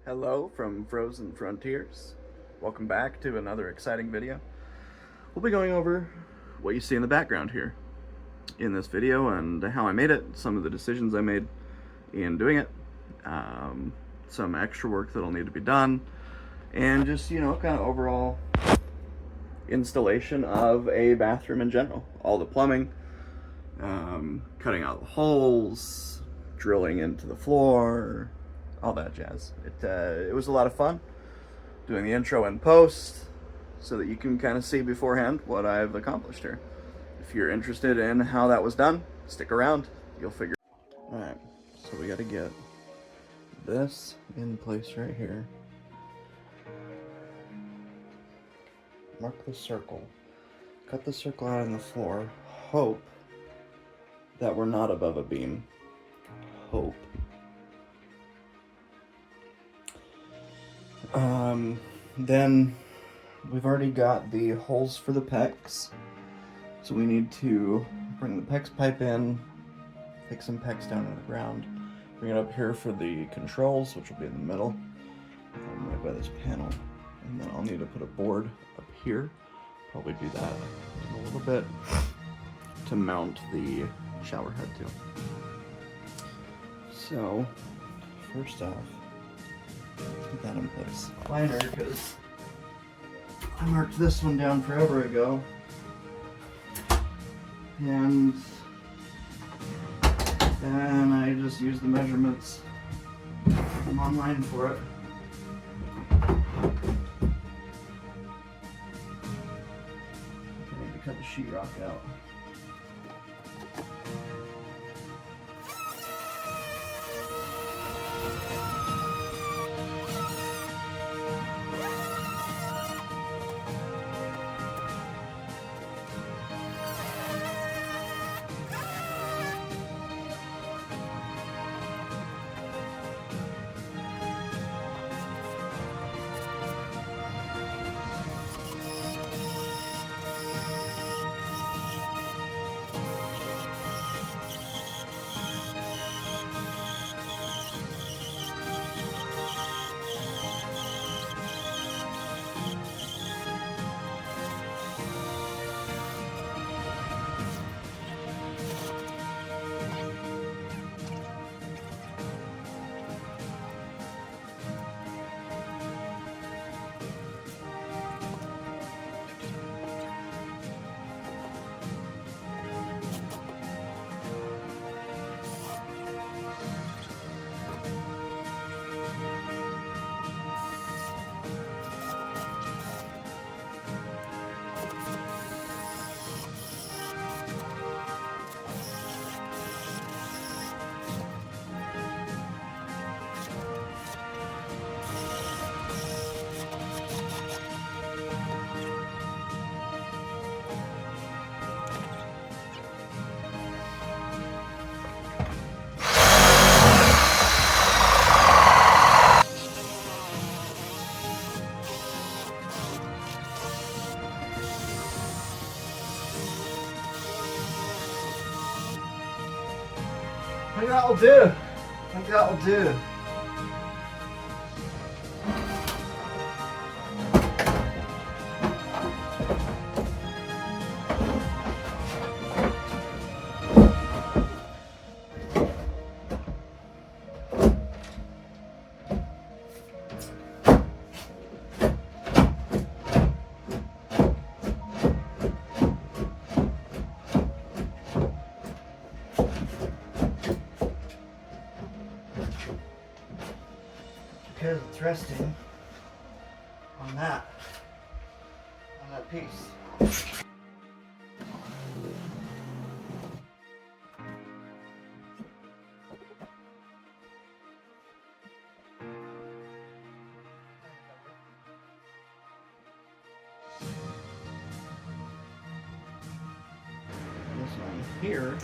Hello from Frozen Frontiers. Welcome back to another exciting video. We'll be going over what you see in the background here in this video and how I made it, some of the decisions I made in doing it, some extra work that'll need to be done, and just, kind of overall installation of a bathroom in general. All the plumbing, cutting out the holes, drilling into the floor, all that jazz. It was a lot of fun doing the intro and post so that you can kind of see beforehand what I've accomplished here. If you're interested in how that was done, stick around, you'll figure. Alright, so we got to get this in place right here. Mark the circle. Cut the circle out on the floor. Hope that we're not above a beam. Hope. Then we've already got the holes for the PEX, so we need to bring the PEX pipe in, take some PEX down to the ground, bring it up here for the controls, which will be in the middle, right by this panel, and then I'll need to put a board up here, probably do that in a little bit, to mount the shower head to. So, first off, put that in place. Liner, because I marked this one down forever ago, and then I just used the measurements from online for it. I need to cut the sheetrock out. I think that'll do. I think that'll do. Because it's resting on that piece. This one here.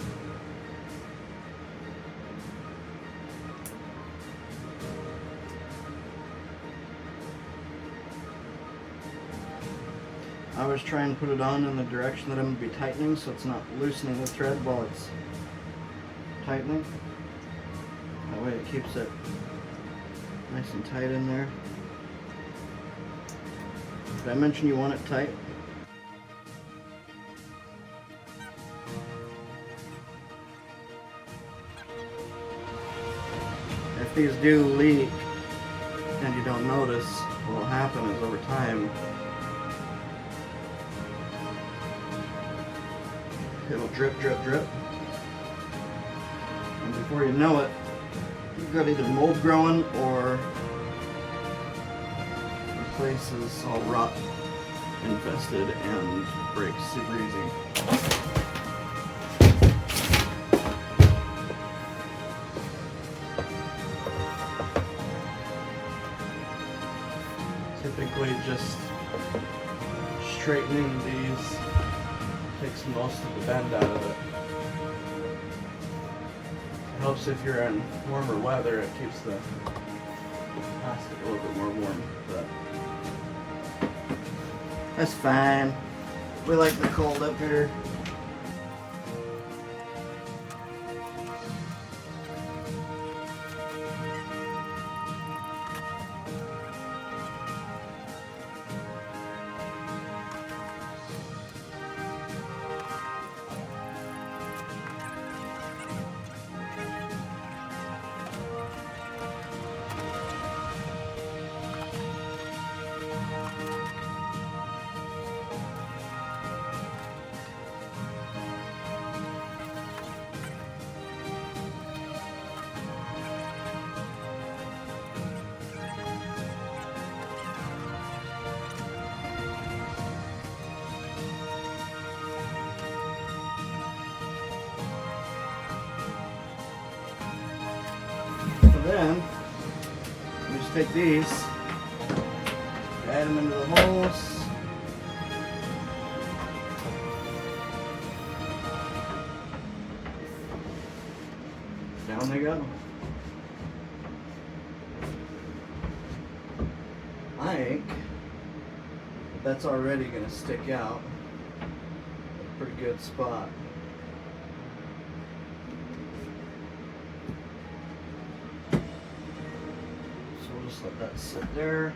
I was trying to put it on in the direction that I'm going to be tightening, so it's not loosening the thread while it's tightening. That way it keeps it Nice and tight in there. Did I mention you want it tight? If these do leak and you don't notice, what will happen is over time it'll drip, drip, drip. And before you know it, you've got either mold growing or the place is all rot infested and breaks super easy. Typically just straightening these takes most of the bend out of it. It helps if you're in warmer weather, it keeps the plastic a little bit more warm, but that's fine. We like the cold up here. Then we just take these, add them into the holes, down they go. I think that's already going to stick out a pretty good spot. Just let that sit there.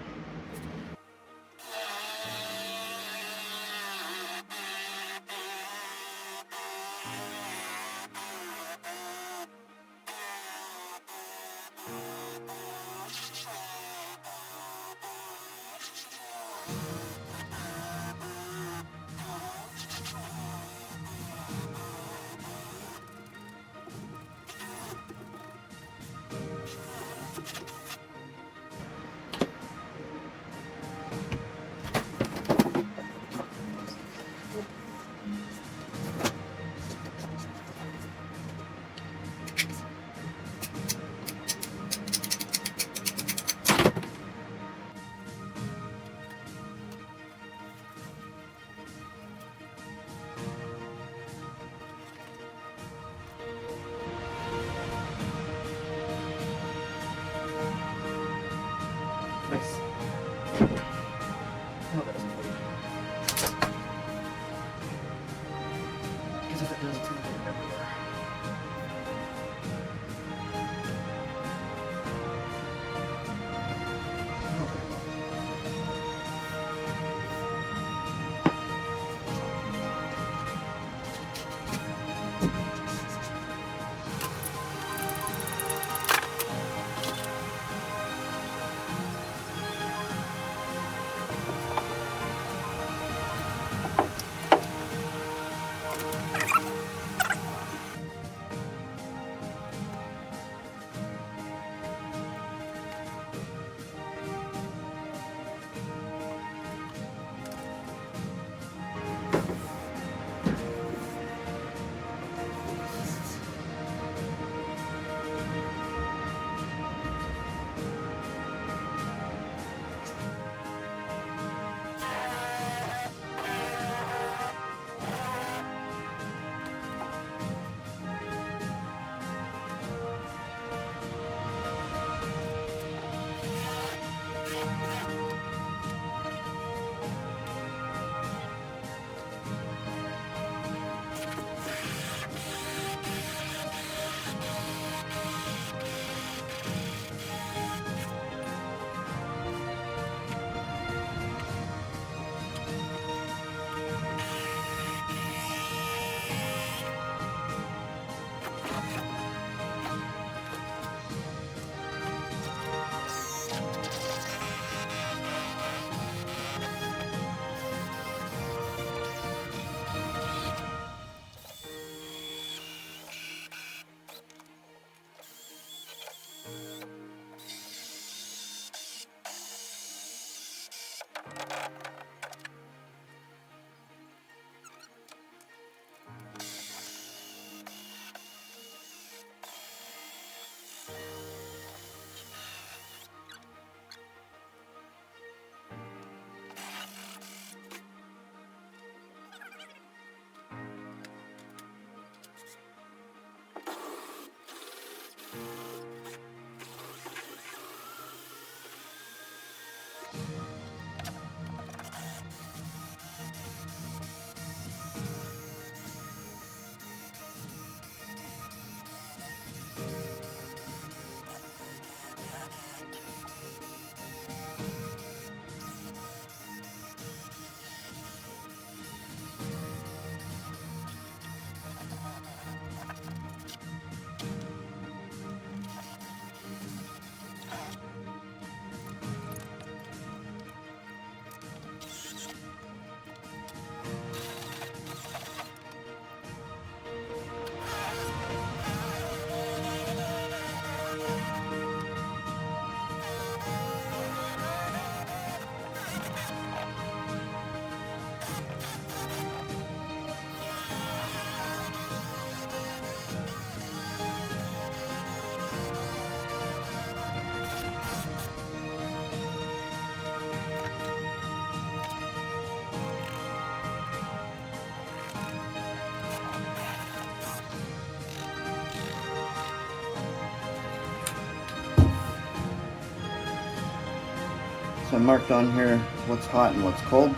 So I marked on here what's hot and what's cold.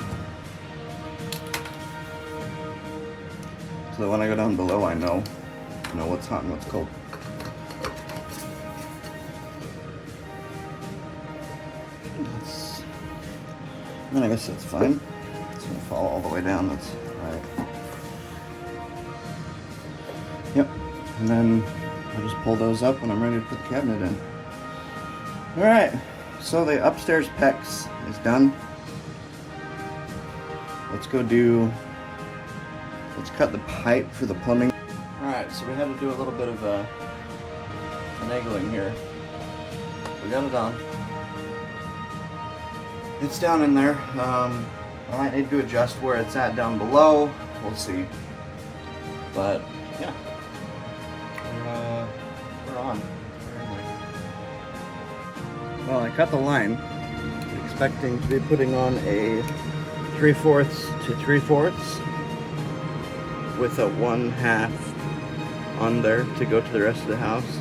So that when I go down below, I know what's hot and what's cold. And I guess that's fine. It's gonna fall all the way down. That's alright. Yep. And then I just pull those up when I'm ready to put the cabinet in. Alright. So the upstairs PEX is done. Let's cut the pipe for the plumbing. Alright, so we had to do a little bit of finagling here. We got it on. It's down in there. I might need to adjust where it's at down below. We'll see. But yeah, we're on. Well, I cut the line, expecting to be putting on a 3/4 to 3/4 with a 1/2 on there to go to the rest of the house.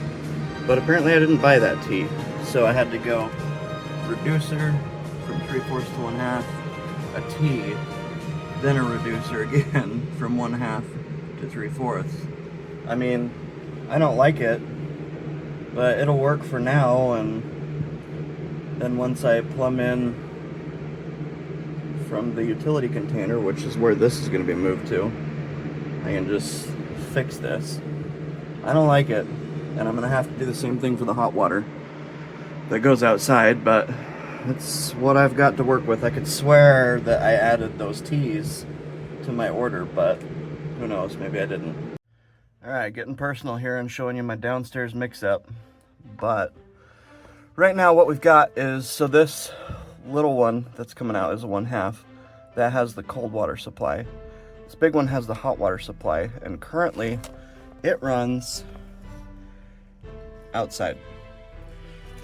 But apparently I didn't buy that tee, so I had to go reducer from 3/4 to 1/2, a tee, then a reducer again from 1/2 to 3/4. I mean, I don't like it, but it'll work for now, and then once I plumb in from the utility container, which is where this is going to be moved to, I can just fix this. I don't like it, and I'm going to have to do the same thing for the hot water that goes outside, but it's what I've got to work with. I could swear that I added those teas to my order, but who knows, maybe I didn't. Alright, getting personal here and showing you my downstairs mix-up, but right now what we've got is, so this little one that's coming out is a 1/2. That has the cold water supply. This big one has the hot water supply, and currently it runs outside.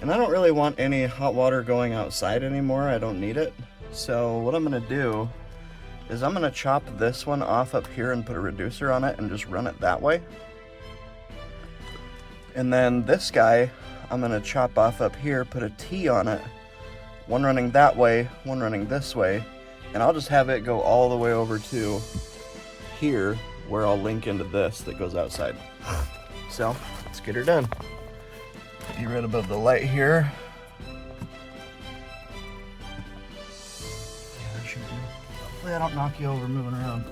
And I don't really want any hot water going outside anymore. I don't need it. So what I'm gonna do is I'm gonna chop this one off up here and put a reducer on it and just run it that way. And then this guy, I'm gonna chop off up here, put a T on it, one running that way, one running this way, and I'll just have it go all the way over to here where I'll link into this that goes outside. So let's get her done. Be right above the light here. Yeah, that should do. Hopefully I don't knock you over moving around.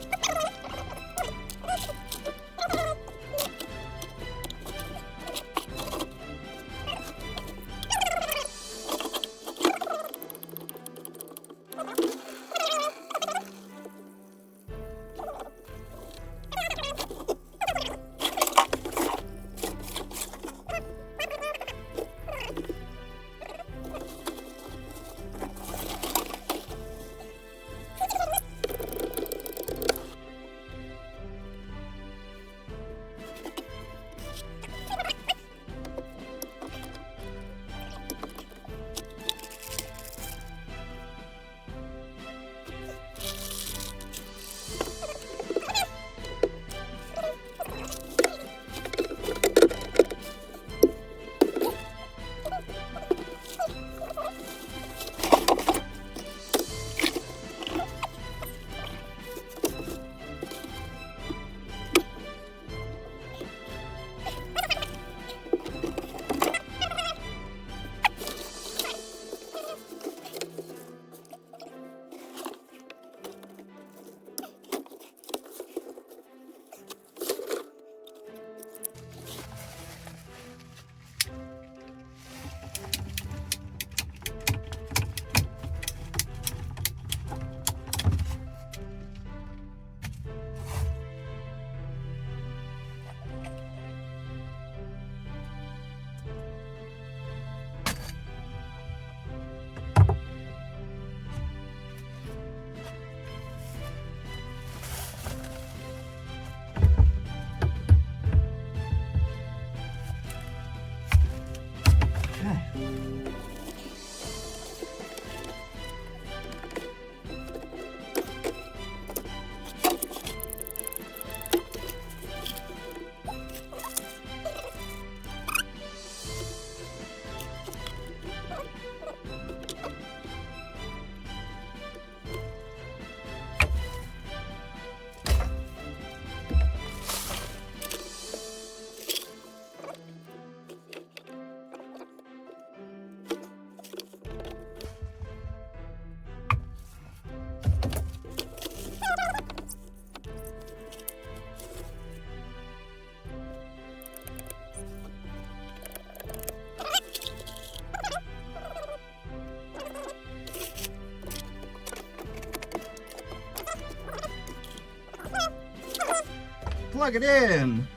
plug it in.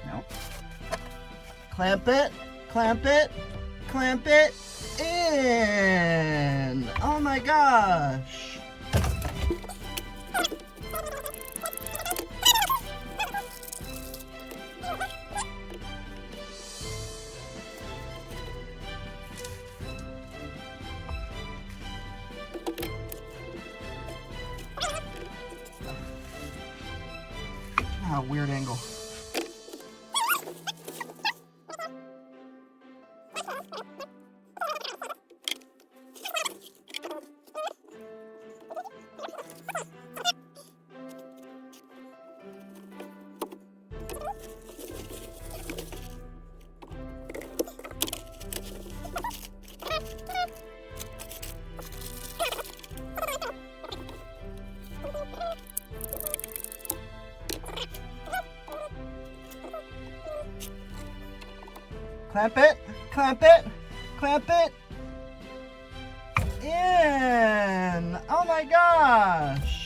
No. Clamp it, clamp it, clamp it in. Oh my gosh. Ah, weird angle. Clamp it, clamp it, clamp it in. Oh my gosh.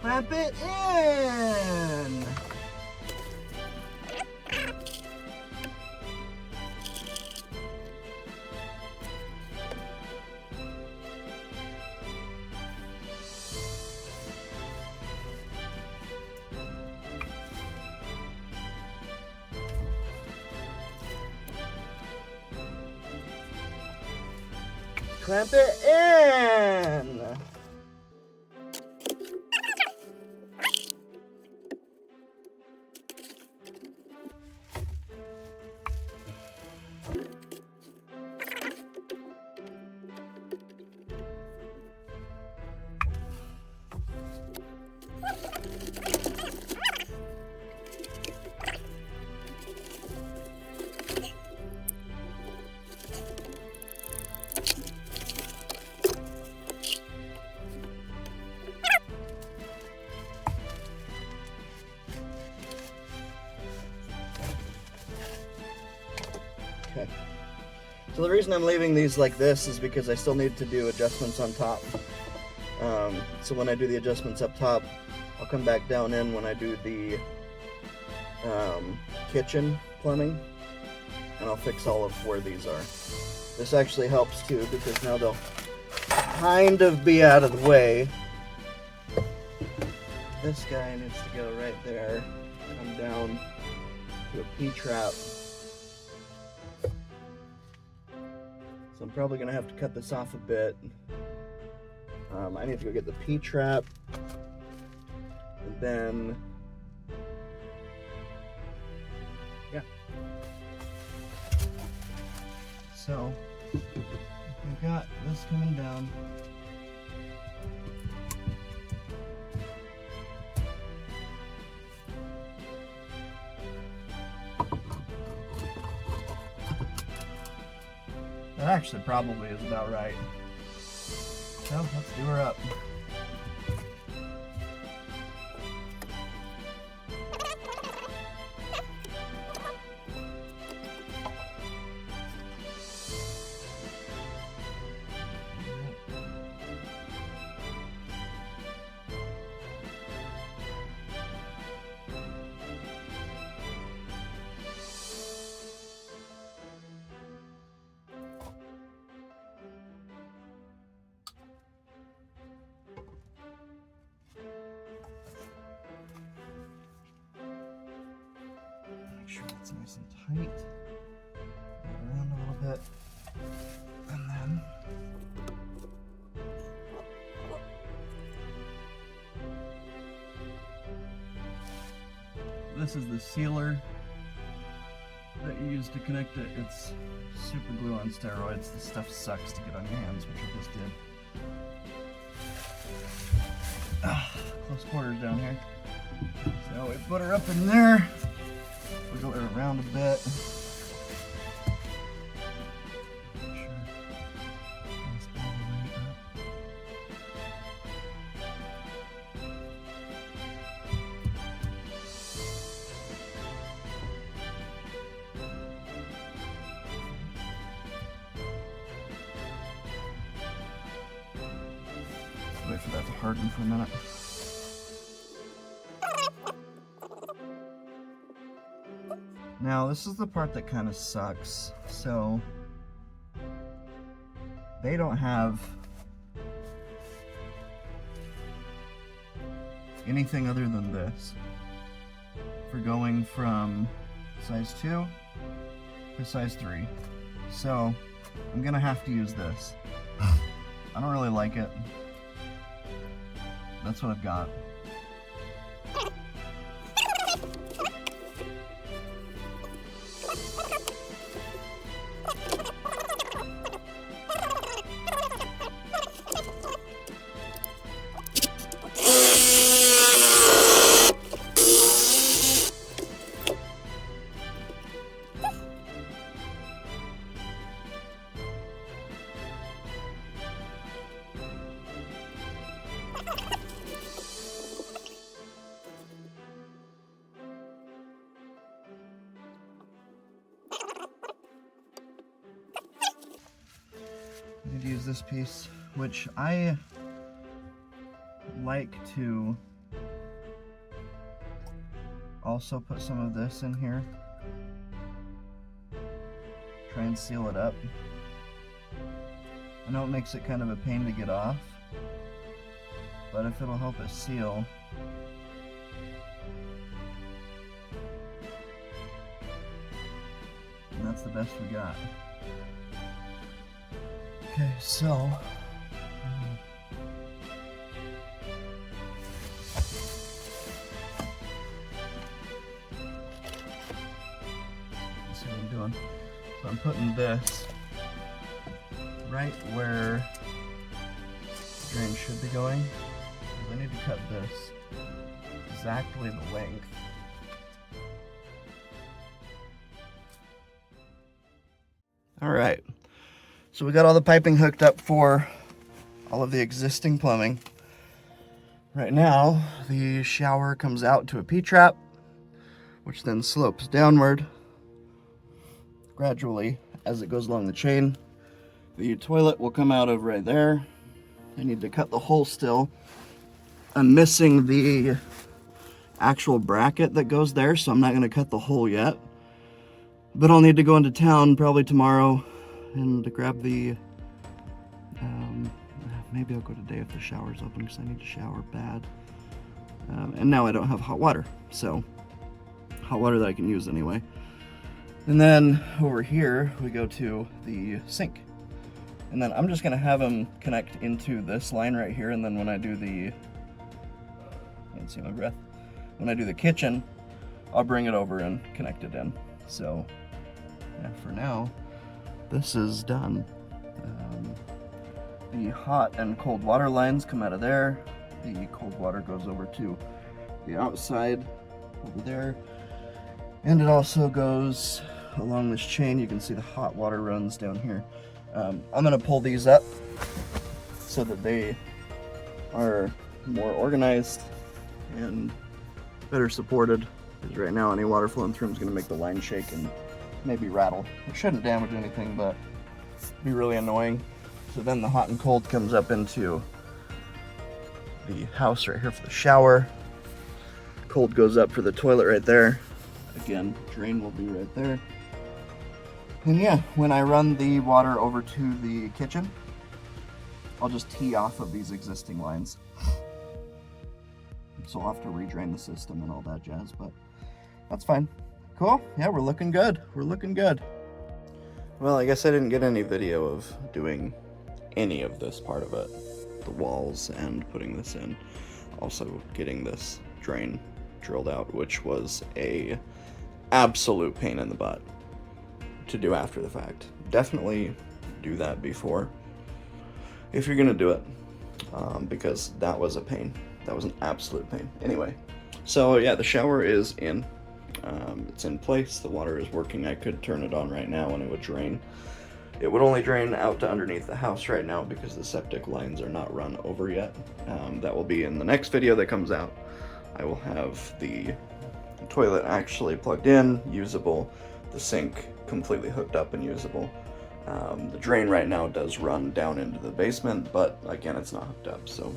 Clamp it in. Clamp it in. Okay. So the reason I'm leaving these like this is because I still need to do adjustments on top. So when I do the adjustments up top, I'll come back down in when I do the kitchen plumbing, and I'll fix all of where these are. This actually helps too, because now they'll kind of be out of the way. This guy needs to go right there, come down to a P-trap. So I'm probably going to have to cut this off a bit. I need to go get the P-trap. And then, yeah. So, we've got this coming down. That actually probably is about right. So let's do her up. sure it's nice and tight. Go around a little bit. And then this is the sealer that you use to connect it. It's super glue on steroids. This stuff sucks to get on your hands, which I just did. Close quarters down here. So we put her up in there, wiggle her around a bit. Wait for that to harden for a minute. Now this is the part that kind of sucks. So they don't have anything other than this for going from size 2 to size 3. So I'm gonna have to use this. I don't really like it. That's what I've got. I need to use this piece, which I like to also put some of this in here. Try and seal it up. I know it makes it kind of a pain to get off, but if it'll help it seal, and that's the best we got. Okay, so let's see what I'm doing. So I'm putting this right where the drain should be going. I need to cut this exactly the length. All right. So we got all the piping hooked up for all of the existing plumbing. Right now, the shower comes out to a P-trap, which then slopes downward gradually as it goes along the chain. The toilet will come out of right there. I need to cut the hole still. I'm missing the actual bracket that goes there, so I'm not gonna cut the hole yet. But I'll need to go into town probably tomorrow and to grab the, maybe I'll go today if the shower's open because I need to shower bad. And now I don't have hot water, so hot water that I can use anyway. And then over here we go to the sink. And then I'm just gonna have them connect into this line right here, and then when I do the, I can't see my breath. When I do the kitchen, I'll bring it over and connect it in. So, yeah, for now, this is done. The hot and cold water lines come out of there. The cold water goes over to the outside over there. And it also goes along this chain. You can see the hot water runs down here. I'm gonna pull these up so that they are more organized and better supported. Because right now any water flowing through them is gonna make the line shake and maybe rattle. It shouldn't damage anything, but be really annoying. So then the hot and cold comes up into the house right here for the shower. Cold goes up for the toilet right there. Again, drain will be right there. And yeah, when I run the water over to the kitchen, I'll just tee off of these existing lines. So I'll have to redrain the system and all that jazz, but that's fine. Cool. Yeah, we're looking good. We're looking good. Well, I guess I didn't get any video of doing any of this part of it. The walls and putting this in. Also getting this drain drilled out, which was a absolute pain in the butt to do after the fact. Definitely do that before if you're gonna do it, because that was a pain. That was an absolute pain. Anyway, so yeah, the shower is in. It's in place. The water is working. I could turn it on right now and it would drain. It would only drain out to underneath the house right now because the septic lines are not run over yet. That will be in the next video that comes out. I will have the toilet actually plugged in, usable, the sink completely hooked up and usable. The drain right now does run down into the basement, but again, it's not hooked up, so.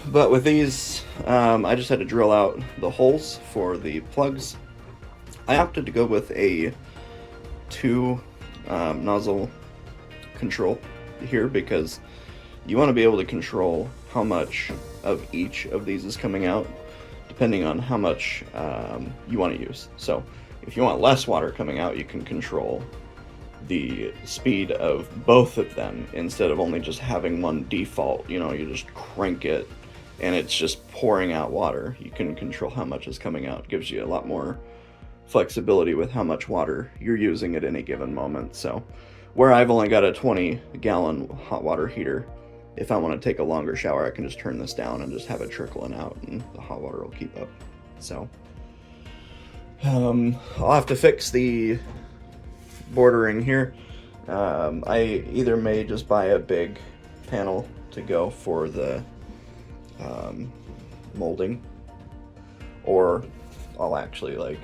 But with these, I just had to drill out the holes for the plugs. I opted to go with a 2 nozzle control here because you want to be able to control how much of each of these is coming out depending on how much you want to use. So if you want less water coming out, you can control the speed of both of them instead of only just having one default. You know, you just crank it and it's just pouring out water. You can control how much is coming out. It gives you a lot more flexibility with how much water you're using at any given moment. So where I've only got a 20-gallon hot water heater, if I want to take a longer shower, I can just turn this down and just have it trickling out and the hot water will keep up. So I'll have to fix the bordering here. I either may just buy a big panel to go for the molding, or I'll actually like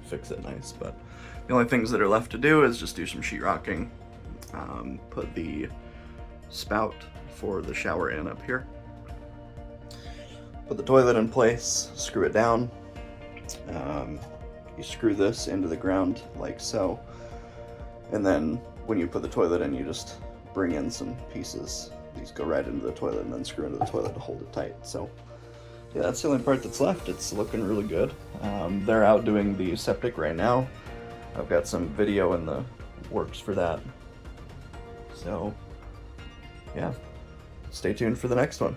fix it nice. But the only things that are left to do is just do some sheetrocking, put the spout for the shower in up here, put the toilet in place, screw it down. You screw this into the ground like so, and then when you put the toilet in, you just bring in some pieces. These go right into the toilet and then screw into the toilet to hold it tight. So yeah, that's the only part that's left. It's looking really good. They're out doing the septic right now. I've got some video in the works for that. So yeah, stay tuned for the next one.